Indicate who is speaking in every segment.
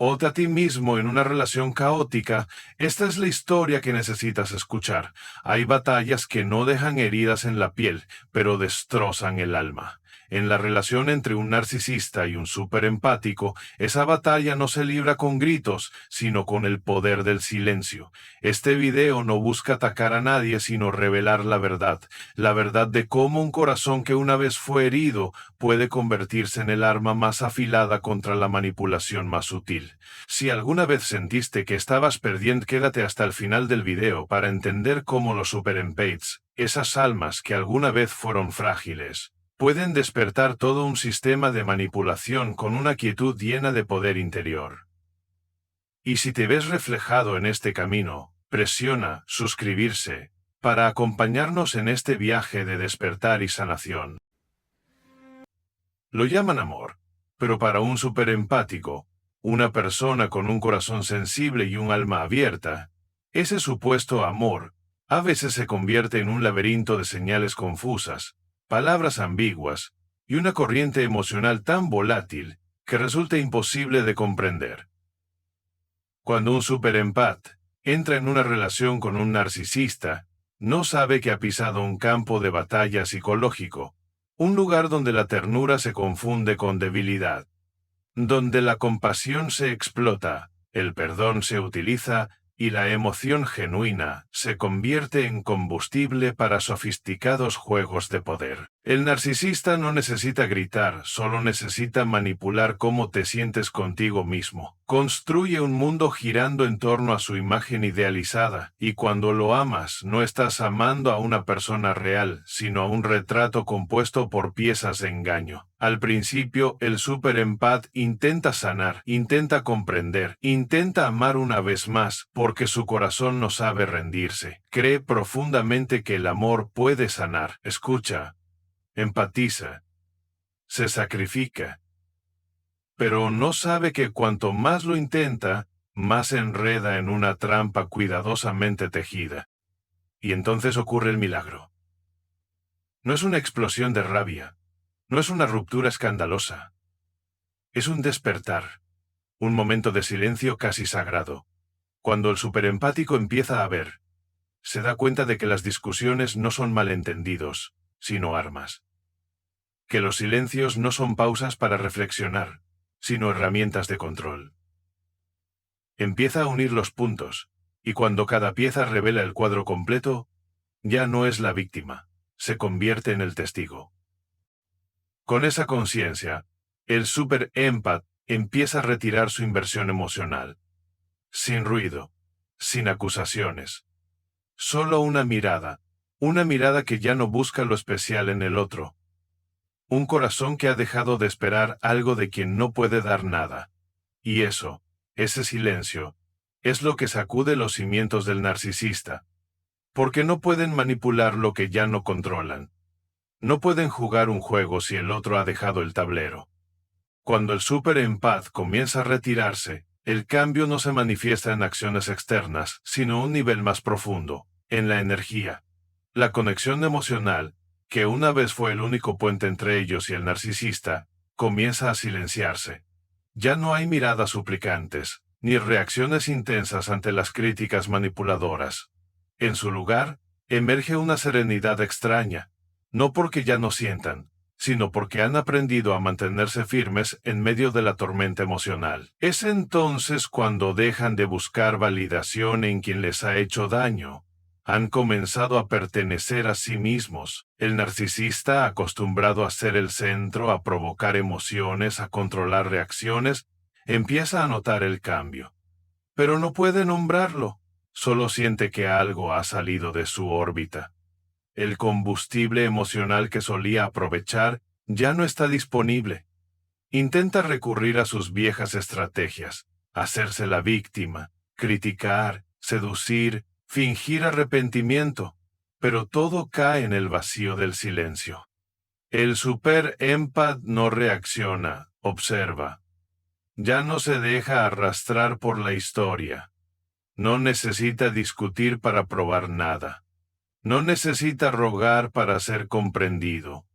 Speaker 1: o a ti mismo en una relación caótica, esta es la historia que necesitas escuchar. Hay batallas que no dejan heridas en la piel, pero destrozan el alma. En la relación entre un narcisista y un superempático, esa batalla no se libra con gritos, sino con el poder del silencio. Este video no busca atacar a nadie, sino revelar la verdad de cómo un corazón que una vez fue herido puede convertirse en el arma más afilada contra la manipulación más sutil. Si alguna vez sentiste que estabas perdiendo, quédate hasta el final del video para entender cómo los superempaths, esas almas que alguna vez fueron frágiles, pueden despertar todo un sistema de manipulación con una quietud llena de poder interior. Y si te ves reflejado en este camino, presiona suscribirse para acompañarnos en este viaje de despertar y sanación. Lo llaman amor, pero para un superempático, una persona con un corazón sensible y un alma abierta, ese supuesto amor a veces se convierte en un laberinto de señales confusas, palabras ambiguas y una corriente emocional tan volátil que resulta imposible de comprender. Cuando un superempat entra en una relación con un narcisista, no sabe que ha pisado un campo de batalla psicológico, un lugar donde la ternura se confunde con debilidad, donde la compasión se explota, el perdón se utiliza y la emoción genuina se convierte en combustible para sofisticados juegos de poder. El narcisista no necesita gritar, solo necesita manipular cómo te sientes contigo mismo. Construye un mundo girando en torno a su imagen idealizada, y cuando lo amas, no estás amando a una persona real, sino a un retrato compuesto por piezas de engaño. Al principio, el superempat intenta sanar, intenta comprender, intenta amar una vez más, porque su corazón no sabe rendirse. Cree profundamente que el amor puede sanar. Escucha, empatiza, se sacrifica. Pero no sabe que cuanto más lo intenta, más se enreda en una trampa cuidadosamente tejida. Y entonces ocurre el milagro. No es una explosión de rabia. No es una ruptura escandalosa. Es un despertar, un momento de silencio casi sagrado. Cuando el superempático empieza a ver, se da cuenta de que las discusiones no son malentendidos, sino armas. Que los silencios no son pausas para reflexionar, sino herramientas de control. Empieza a unir los puntos, y cuando cada pieza revela el cuadro completo, ya no es la víctima, se convierte en el testigo. Con esa conciencia, el superempat empieza a retirar su inversión emocional. Sin ruido, sin acusaciones. Solo una mirada que ya no busca lo especial en el otro. Un corazón que ha dejado de esperar algo de quien no puede dar nada. Y eso, ese silencio, es lo que sacude los cimientos del narcisista. Porque no pueden manipular lo que ya no controlan. No pueden jugar un juego si el otro ha dejado el tablero. Cuando el superempat comienza a retirarse, el cambio no se manifiesta en acciones externas, sino a un nivel más profundo, en la energía. La conexión emocional, que una vez fue el único puente entre ellos y el narcisista, comienza a silenciarse. Ya no hay miradas suplicantes, ni reacciones intensas ante las críticas manipuladoras. En su lugar, emerge una serenidad extraña, no porque ya no sientan, sino porque han aprendido a mantenerse firmes en medio de la tormenta emocional. Es entonces cuando dejan de buscar validación en quien les ha hecho daño. Han comenzado a pertenecer a sí mismos. El narcisista, acostumbrado a ser el centro, a provocar emociones, a controlar reacciones, empieza a notar el cambio. Pero no puede nombrarlo. Solo siente que algo ha salido de su órbita. El combustible emocional que solía aprovechar ya no está disponible. Intenta recurrir a sus viejas estrategias, hacerse la víctima, criticar, seducir, fingir arrepentimiento, pero todo cae en el vacío del silencio. El superempat no reacciona, observa. Ya no se deja arrastrar por la historia. No necesita discutir para probar nada. No necesita rogar para ser comprendido.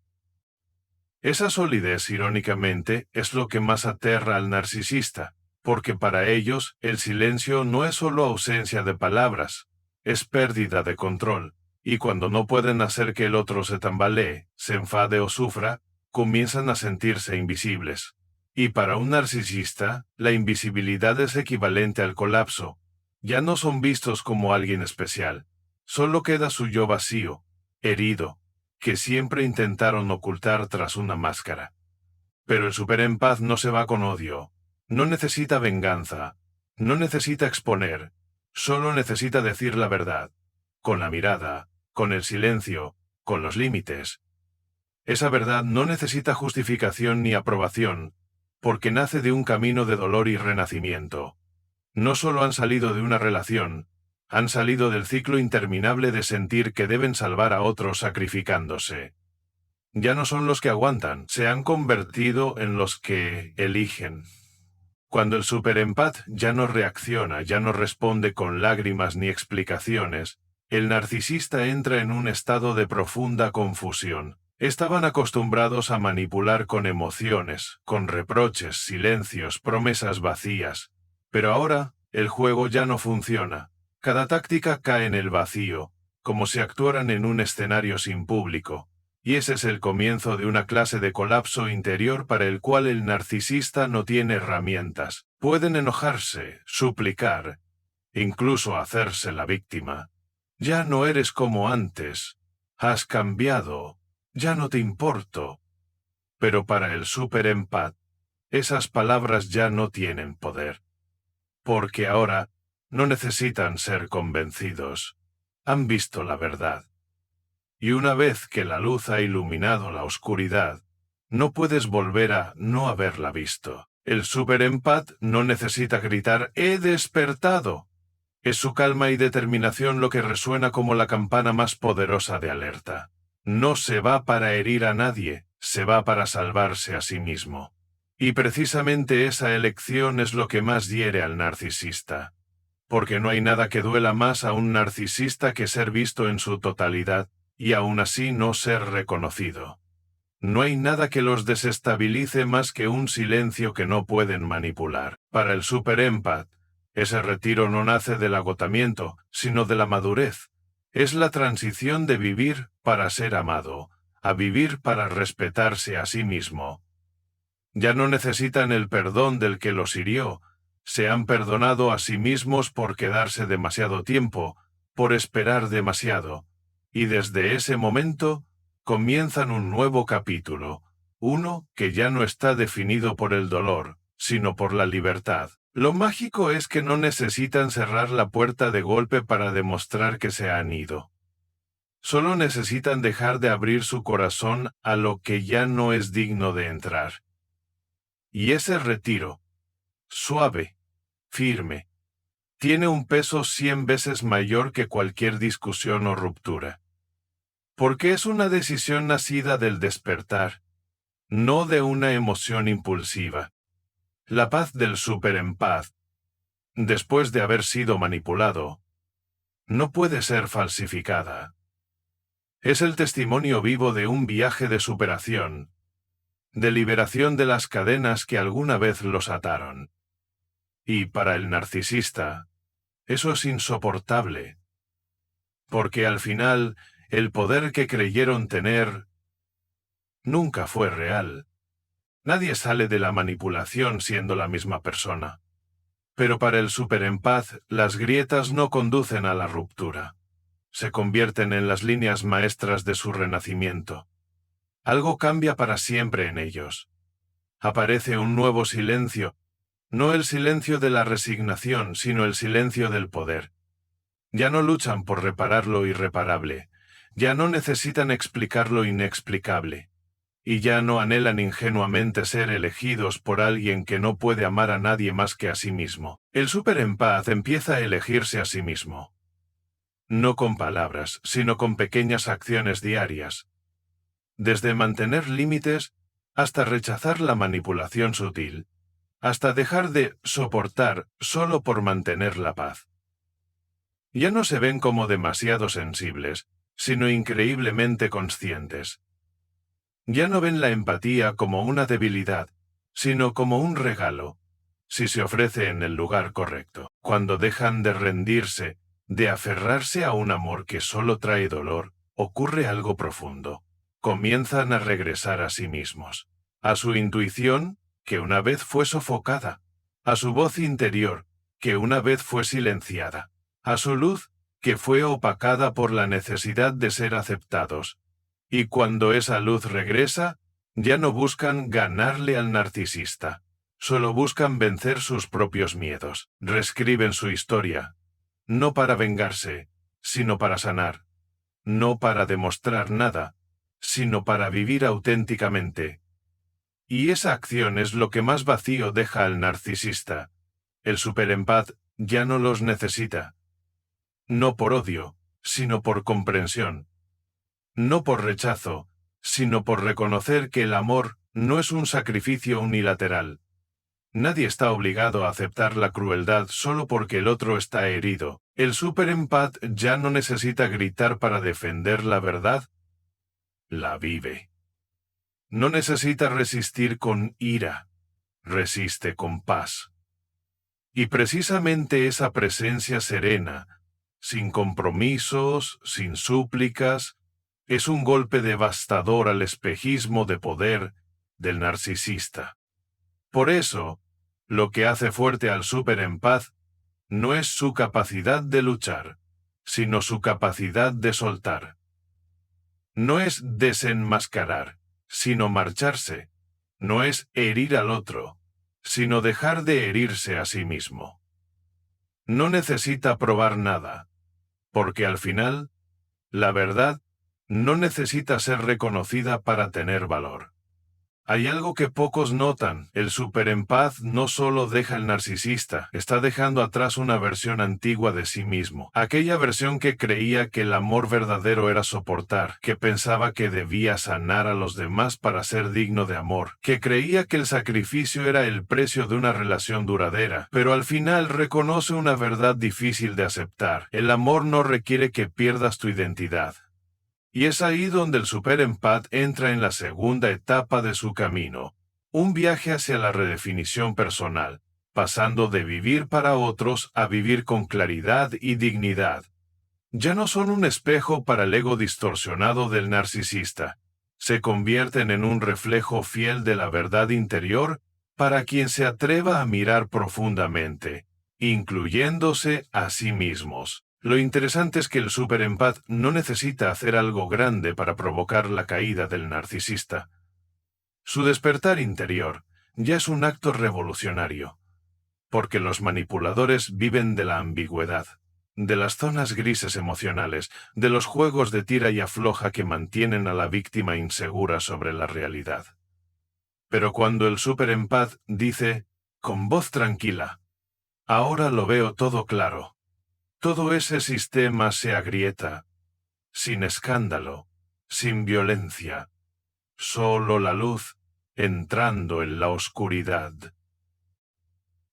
Speaker 1: Esa solidez, irónicamente, es lo que más aterra al narcisista, porque para ellos el silencio no es solo ausencia de palabras, es pérdida de control, y cuando no pueden hacer que el otro se tambalee, se enfade o sufra, comienzan a sentirse invisibles. Y para un narcisista, la invisibilidad es equivalente al colapso. Ya no son vistos como alguien especial. Solo queda su yo vacío, herido, que siempre intentaron ocultar tras una máscara. Pero el superempaz no se va con odio. No necesita venganza. No necesita exponer. Solo necesita decir la verdad. Con la mirada, con el silencio, con los límites. Esa verdad no necesita justificación ni aprobación, porque nace de un camino de dolor y renacimiento. No solo han salido de una relación, han salido del ciclo interminable de sentir que deben salvar a otros sacrificándose. Ya no son los que aguantan, se han convertido en los que eligen. Cuando el superempat ya no reacciona, ya no responde con lágrimas ni explicaciones, el narcisista entra en un estado de profunda confusión. Estaban acostumbrados a manipular con emociones, con reproches, silencios, promesas vacías. Pero ahora, el juego ya no funciona. Cada táctica cae en el vacío, como si actuaran en un escenario sin público. Y ese es el comienzo de una clase de colapso interior para el cual el narcisista no tiene herramientas. Pueden enojarse, suplicar, incluso hacerse la víctima. Ya no eres como antes. Has cambiado. Ya no te importo. Pero para el superempat, esas palabras ya no tienen poder. Porque ahora no necesitan ser convencidos. Han visto la verdad. Y una vez que la luz ha iluminado la oscuridad, no puedes volver a no haberla visto. El superempat no necesita gritar «¡He despertado!». Es su calma y determinación lo que resuena como la campana más poderosa de alerta. No se va para herir a nadie, se va para salvarse a sí mismo. Y precisamente esa elección es lo que más hiere al narcisista. Porque no hay nada que duela más a un narcisista que ser visto en su totalidad, y aún así no ser reconocido. No hay nada que los desestabilice más que un silencio que no pueden manipular. Para el superempat, ese retiro no nace del agotamiento, sino de la madurez. Es la transición de vivir para ser amado, a vivir para respetarse a sí mismo. Ya no necesitan el perdón del que los hirió, se han perdonado a sí mismos por quedarse demasiado tiempo, por esperar demasiado. Y desde ese momento, comienzan un nuevo capítulo, uno que ya no está definido por el dolor, sino por la libertad. Lo mágico es que no necesitan cerrar la puerta de golpe para demostrar que se han ido. Solo necesitan dejar de abrir su corazón a lo que ya no es digno de entrar. Y ese retiro, suave, firme, tiene un peso 100 veces mayor que cualquier discusión o ruptura. Porque es una decisión nacida del despertar, no de una emoción impulsiva. La paz del superempat, después de haber sido manipulado, no puede ser falsificada. Es el testimonio vivo de un viaje de superación, de liberación de las cadenas que alguna vez los ataron. Y para el narcisista, eso es insoportable. Porque al final, el poder que creyeron tener nunca fue real. Nadie sale de la manipulación siendo la misma persona. Pero para el superempat, las grietas no conducen a la ruptura. Se convierten en las líneas maestras de su renacimiento. Algo cambia para siempre en ellos. Aparece un nuevo silencio, no el silencio de la resignación, sino el silencio del poder. Ya no luchan por reparar lo irreparable, ya no necesitan explicar lo inexplicable, y ya no anhelan ingenuamente ser elegidos por alguien que no puede amar a nadie más que a sí mismo. El superempat empieza a elegirse a sí mismo. No con palabras, sino con pequeñas acciones diarias. Desde mantener límites hasta rechazar la manipulación sutil, hasta dejar de soportar solo por mantener la paz. Ya no se ven como demasiado sensibles, sino increíblemente conscientes. Ya no ven la empatía como una debilidad, sino como un regalo, si se ofrece en el lugar correcto. Cuando dejan de rendirse, de aferrarse a un amor que solo trae dolor, ocurre algo profundo. Comienzan a regresar a sí mismos, a su intuición, que una vez fue sofocada, a su voz interior, que una vez fue silenciada, a su luz, que fue opacada por la necesidad de ser aceptados. Y cuando esa luz regresa, ya no buscan ganarle al narcisista, solo buscan vencer sus propios miedos. Reescriben su historia, no para vengarse, sino para sanar, no para demostrar nada, sino para vivir auténticamente. Y esa acción es lo que más vacío deja al narcisista. El superempath ya no los necesita. No por odio, sino por comprensión. No por rechazo, sino por reconocer que el amor no es un sacrificio unilateral. Nadie está obligado a aceptar la crueldad solo porque el otro está herido. El superempath ya no necesita gritar para defender la verdad. La vive. No necesita resistir con ira. Resiste con paz. Y precisamente esa presencia serena, sin compromisos, sin súplicas, es un golpe devastador al espejismo de poder del narcisista. Por eso, lo que hace fuerte al superempath no es su capacidad de luchar, sino su capacidad de soltar. No es desenmascarar, sino marcharse. No es herir al otro, sino dejar de herirse a sí mismo. No necesita probar nada, porque al final, la verdad no necesita ser reconocida para tener valor. Hay algo que pocos notan. El superempath no solo deja al narcisista, está dejando atrás una versión antigua de sí mismo. Aquella versión que creía que el amor verdadero era soportar, que pensaba que debía sanar a los demás para ser digno de amor, que creía que el sacrificio era el precio de una relación duradera, pero al final reconoce una verdad difícil de aceptar. El amor no requiere que pierdas tu identidad. Y es ahí donde el superempath entra en la segunda etapa de su camino, un viaje hacia la redefinición personal, pasando de vivir para otros a vivir con claridad y dignidad. Ya no son un espejo para el ego distorsionado del narcisista, se convierten en un reflejo fiel de la verdad interior para quien se atreva a mirar profundamente, incluyéndose a sí mismos. Lo interesante es que el superempath no necesita hacer algo grande para provocar la caída del narcisista. Su despertar interior ya es un acto revolucionario, porque los manipuladores viven de la ambigüedad, de las zonas grises emocionales, de los juegos de tira y afloja que mantienen a la víctima insegura sobre la realidad. Pero cuando el superempath dice, con voz tranquila, ahora lo veo todo claro. Todo ese sistema se agrieta, sin escándalo, sin violencia, solo la luz entrando en la oscuridad.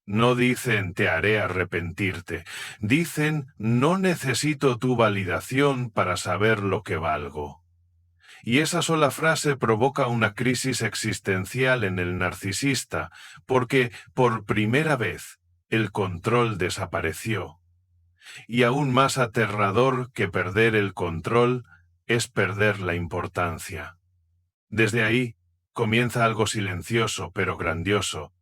Speaker 1: No dicen te haré arrepentirte, dicen no necesito tu validación para saber lo que valgo. Y esa sola frase provoca una crisis existencial en el narcisista, porque por primera vez el control desapareció. Y aún más aterrador que perder el control es perder la importancia. Desde ahí comienza algo silencioso pero grandioso.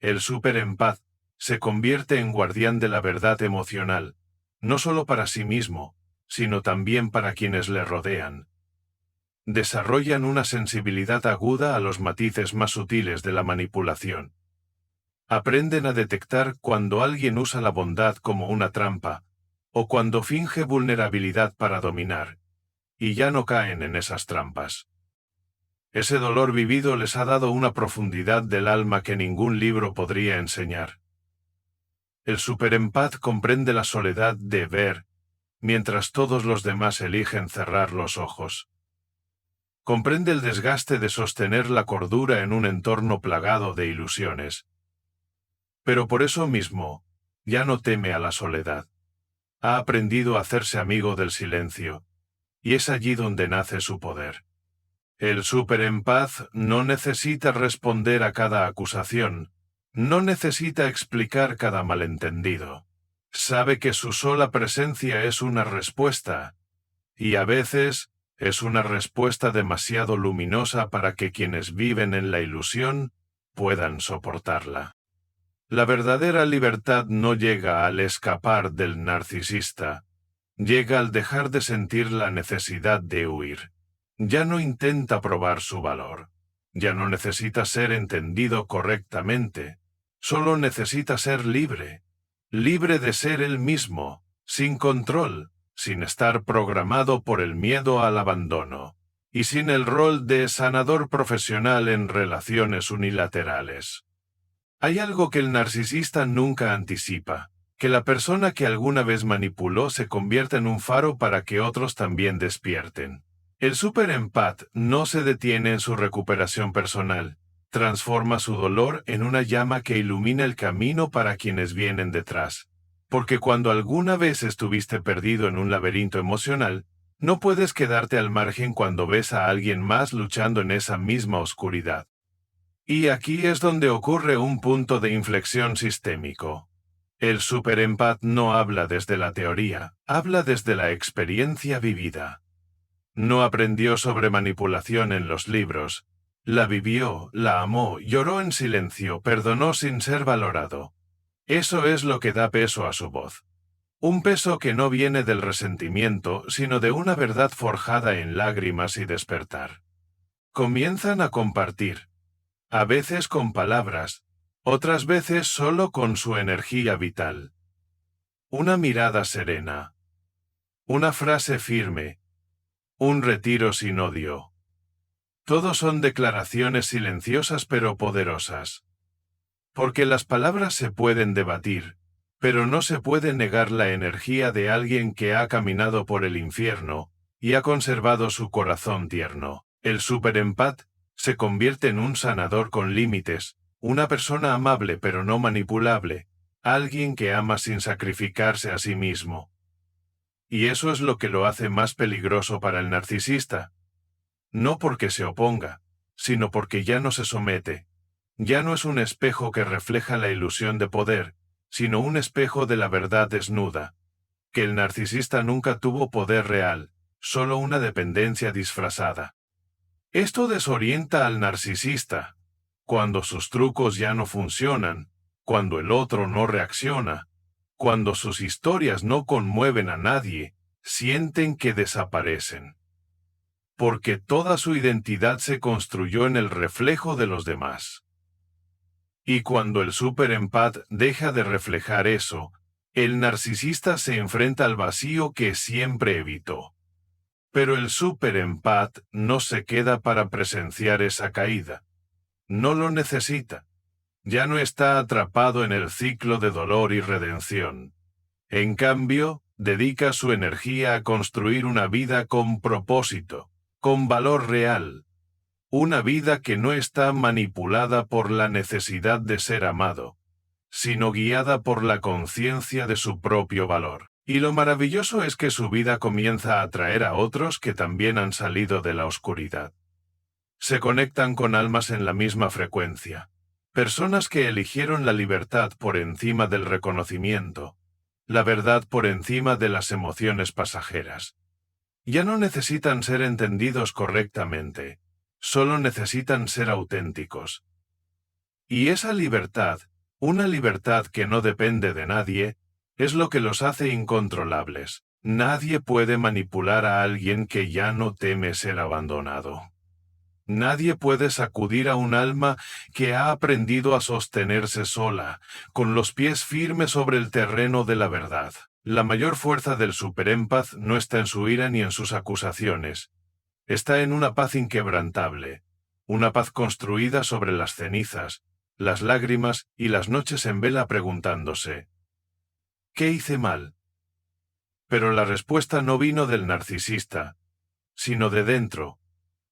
Speaker 1: El superempath se convierte en guardián de la verdad emocional, no solo para sí mismo, sino también para quienes le rodean. Desarrollan una sensibilidad aguda a los matices más sutiles de la manipulación. Aprenden a detectar cuando alguien usa la bondad como una trampa, o cuando finge vulnerabilidad para dominar, y ya no caen en esas trampas. Ese dolor vivido les ha dado una profundidad del alma que ningún libro podría enseñar. El superempath comprende la soledad de ver, mientras todos los demás eligen cerrar los ojos. Comprende el desgaste de sostener la cordura en un entorno plagado de ilusiones. Pero por eso mismo, ya no teme a la soledad. Ha aprendido a hacerse amigo del silencio, y es allí donde nace su poder. El superempath no necesita responder a cada acusación, No necesita explicar cada malentendido. Sabe que su sola presencia es una respuesta, y a veces es una respuesta demasiado luminosa para que quienes viven en la ilusión puedan soportarla. La verdadera libertad no llega al escapar del narcisista, llega al dejar de sentir la necesidad de huir. Ya no intenta probar su valor, ya no necesita ser entendido correctamente, solo necesita ser libre, libre de ser él mismo, sin control, sin estar programado por el miedo al abandono, y sin el rol de sanador profesional en relaciones unilaterales. Hay algo que el narcisista nunca anticipa, que la persona que alguna vez manipuló se convierta en un faro para que otros también despierten. El superempat no se detiene en su recuperación personal, transforma su dolor en una llama que ilumina el camino para quienes vienen detrás. Porque cuando alguna vez estuviste perdido en un laberinto emocional, no puedes quedarte al margen cuando ves a alguien más luchando en esa misma oscuridad. Y aquí es donde ocurre un punto de inflexión sistémico. El superempat no habla desde la teoría, habla desde la experiencia vivida. No aprendió sobre manipulación en los libros. La vivió, la amó, lloró en silencio, perdonó sin ser valorado. Eso es lo que da peso a su voz. Un peso que no viene del resentimiento, sino de una verdad forjada en lágrimas y despertar. Comienzan a compartir. A veces con palabras, otras veces solo con su energía vital. Una mirada serena. Una frase firme. Un retiro sin odio. Todo son declaraciones silenciosas pero poderosas. Porque las palabras se pueden debatir, pero no se puede negar la energía de alguien que ha caminado por el infierno y ha conservado su corazón tierno. El superempat se convierte en un sanador con límites, una persona amable pero no manipulable, alguien que ama sin sacrificarse a sí mismo. Y eso es lo que lo hace más peligroso para el narcisista. No porque se oponga, sino porque ya no se somete. Ya no es un espejo que refleja la ilusión de poder, sino un espejo de la verdad desnuda. Que el narcisista nunca tuvo poder real, solo una dependencia disfrazada. Esto desorienta al narcisista. Cuando sus trucos ya no funcionan, cuando el otro no reacciona, cuando sus historias no conmueven a nadie, sienten que desaparecen. Porque toda su identidad se construyó en el reflejo de los demás. Y cuando el superempat deja de reflejar eso, el narcisista se enfrenta al vacío que siempre evitó. Pero el superempat no se queda para presenciar esa caída. No lo necesita. Ya no está atrapado en el ciclo de dolor y redención. En cambio, dedica su energía a construir una vida con propósito, con valor real. Una vida que no está manipulada por la necesidad de ser amado, sino guiada por la conciencia de su propio valor. Y lo maravilloso es que su vida comienza a atraer a otros que también han salido de la oscuridad. Se conectan con almas en la misma frecuencia. Personas que eligieron la libertad por encima del reconocimiento, la verdad por encima de las emociones pasajeras. Ya no necesitan ser entendidos correctamente, solo necesitan ser auténticos. Y esa libertad, una libertad que no depende de nadie, es lo que los hace incontrolables. Nadie puede manipular a alguien que ya no teme ser abandonado. Nadie puede sacudir a un alma que ha aprendido a sostenerse sola, con los pies firmes sobre el terreno de la verdad. La mayor fuerza del superempat no está en su ira ni en sus acusaciones. Está en una paz inquebrantable, una paz construida sobre las cenizas, las lágrimas y las noches en vela preguntándose: ¿qué hice mal? Pero la respuesta no vino del narcisista, sino de dentro.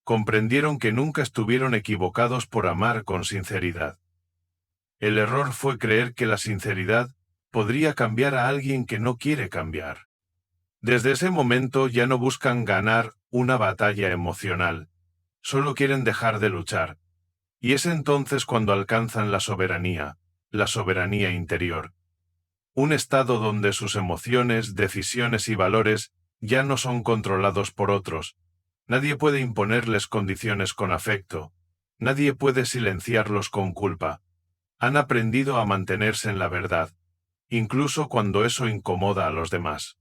Speaker 1: Comprendieron que nunca estuvieron equivocados por amar con sinceridad. El error fue creer que la sinceridad podría cambiar a alguien que no quiere cambiar. Desde ese momento ya no buscan ganar una batalla emocional, solo quieren dejar de luchar. Y es entonces cuando alcanzan la soberanía, la soberanía interior. Un estado donde sus emociones, decisiones y valores ya no son controlados por otros. Nadie puede imponerles condiciones con afecto. Nadie puede silenciarlos con culpa. Han aprendido a mantenerse en la verdad, incluso cuando eso incomoda a los demás.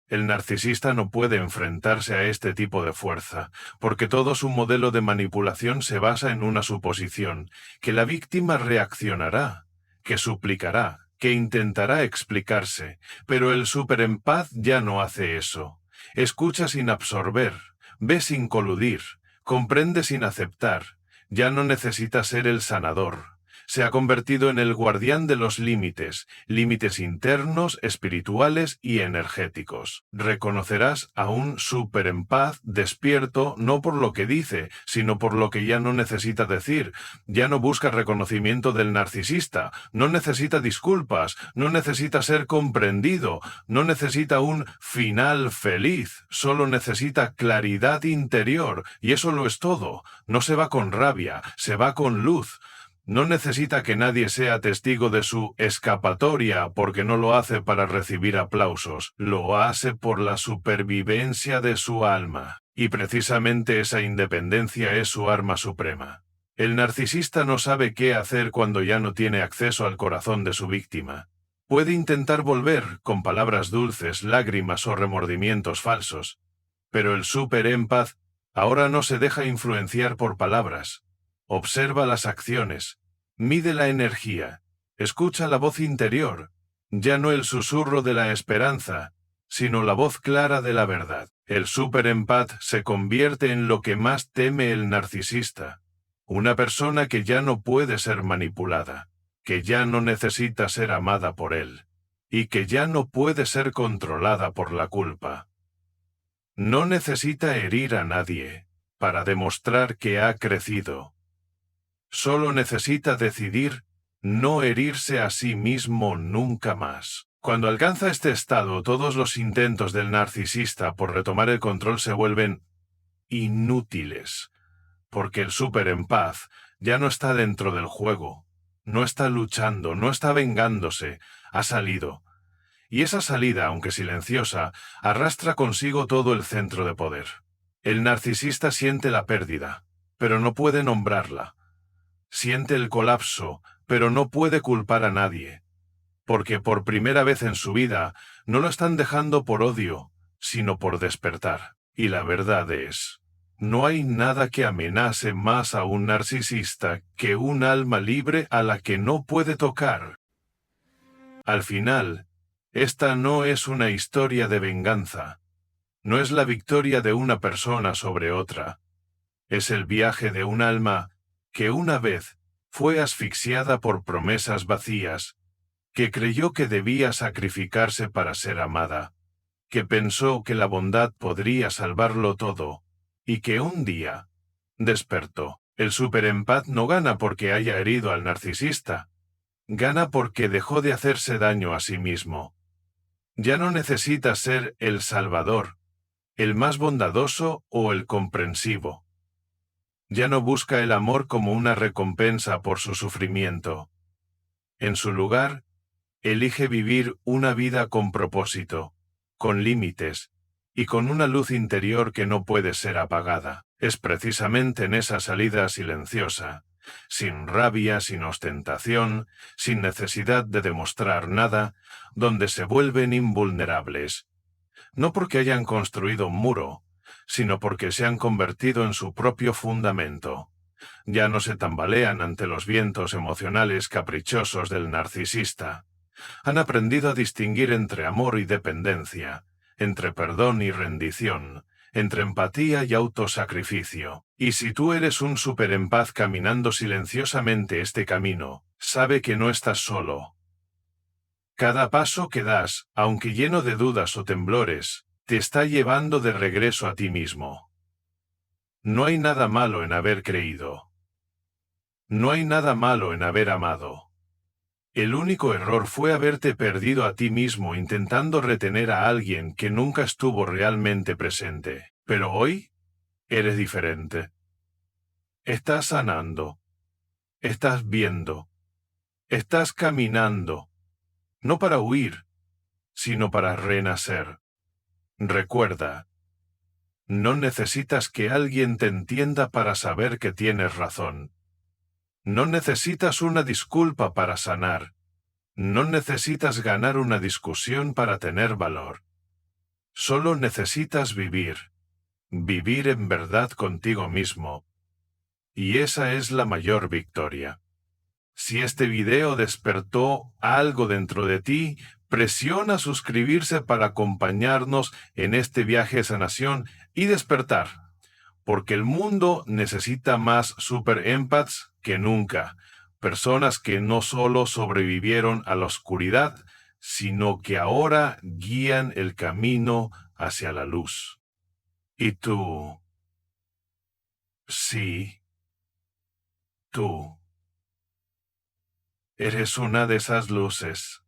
Speaker 1: El narcisista no puede enfrentarse a este tipo de fuerza, porque todo su modelo de manipulación se basa en una suposición, que la víctima reaccionará, que suplicará, que intentará explicarse, pero el superempaz ya no hace eso. Escucha sin absorber, ve sin coludir, comprende sin aceptar, ya no necesita ser el sanador. Se ha convertido en el guardián de los límites, límites internos, espirituales y energéticos. Reconocerás a un superempaz despierto no por lo que dice, sino por lo que ya no necesita decir. Ya no busca reconocimiento del narcisista, no necesita disculpas, no necesita ser comprendido, no necesita un final feliz, solo necesita claridad interior, y eso lo es todo. No se va con rabia, se va con luz. No necesita que nadie sea testigo de su escapatoria porque no lo hace para recibir aplausos, lo hace por la supervivencia de su alma. Y precisamente esa independencia es su arma suprema. El narcisista no sabe qué hacer cuando ya no tiene acceso al corazón de su víctima. Puede intentar volver con palabras dulces, lágrimas o remordimientos falsos. Pero el superempath ahora no se deja influenciar por palabras. Observa las acciones, mide la energía, escucha la voz interior, ya no el susurro de la esperanza, sino la voz clara de la verdad. El superempaz se convierte en lo que más teme el narcisista, una persona que ya no puede ser manipulada, que ya no necesita ser amada por él, y que ya no puede ser controlada por la culpa. No necesita herir a nadie para demostrar que ha crecido. Solo necesita decidir no herirse a sí mismo nunca más. Cuando alcanza este estado, todos los intentos del narcisista por retomar el control se vuelven inútiles, porque el superempaz ya no está dentro del juego, no está luchando, no está vengándose, ha salido. Y esa salida, aunque silenciosa, arrastra consigo todo el centro de poder. El narcisista siente la pérdida, pero no puede nombrarla. Siente el colapso, pero no puede culpar a nadie, porque por primera vez en su vida no lo están dejando por odio, sino por despertar. Y la verdad es, no hay nada que amenace más a un narcisista que un alma libre a la que no puede tocar. Al final, esta no es una historia de venganza, no es la victoria de una persona sobre otra, es el viaje de un alma que una vez fue asfixiada por promesas vacías, que creyó que debía sacrificarse para ser amada, que pensó que la bondad podría salvarlo todo, y que un día despertó. El superempaz no gana porque haya herido al narcisista, gana porque dejó de hacerse daño a sí mismo. Ya no necesita ser el salvador, el más bondadoso o el comprensivo. Ya no busca el amor como una recompensa por su sufrimiento. En su lugar, elige vivir una vida con propósito, con límites, y con una luz interior que no puede ser apagada. Es precisamente en esa salida silenciosa, sin rabia, sin ostentación, sin necesidad de demostrar nada, donde se vuelven invulnerables. No porque hayan construido un muro, sino porque se han convertido en su propio fundamento. Ya no se tambalean ante los vientos emocionales caprichosos del narcisista. Han aprendido a distinguir entre amor y dependencia, entre perdón y rendición, entre empatía y autosacrificio. Y si tú eres un superempaz caminando silenciosamente este camino, sabe que no estás solo. Cada paso que das, aunque lleno de dudas o temblores, te está llevando de regreso a ti mismo. No hay nada malo en haber creído. No hay nada malo en haber amado. El único error fue haberte perdido a ti mismo intentando retener a alguien que nunca estuvo realmente presente. Pero hoy, eres diferente. Estás sanando. Estás viendo. Estás caminando, no para huir, sino para renacer. Recuerda, no necesitas que alguien te entienda para saber que tienes razón. No necesitas una disculpa para sanar. No necesitas ganar una discusión para tener valor. Solo necesitas vivir. Vivir en verdad contigo mismo. Y esa es la mayor victoria. Si este video despertó algo dentro de ti, presiona suscribirse para acompañarnos en este viaje de sanación y despertar, porque el mundo necesita más super empaths que nunca, personas que no solo sobrevivieron a la oscuridad, sino que ahora guían el camino hacia la luz. Y tú, sí, tú, eres una de esas luces.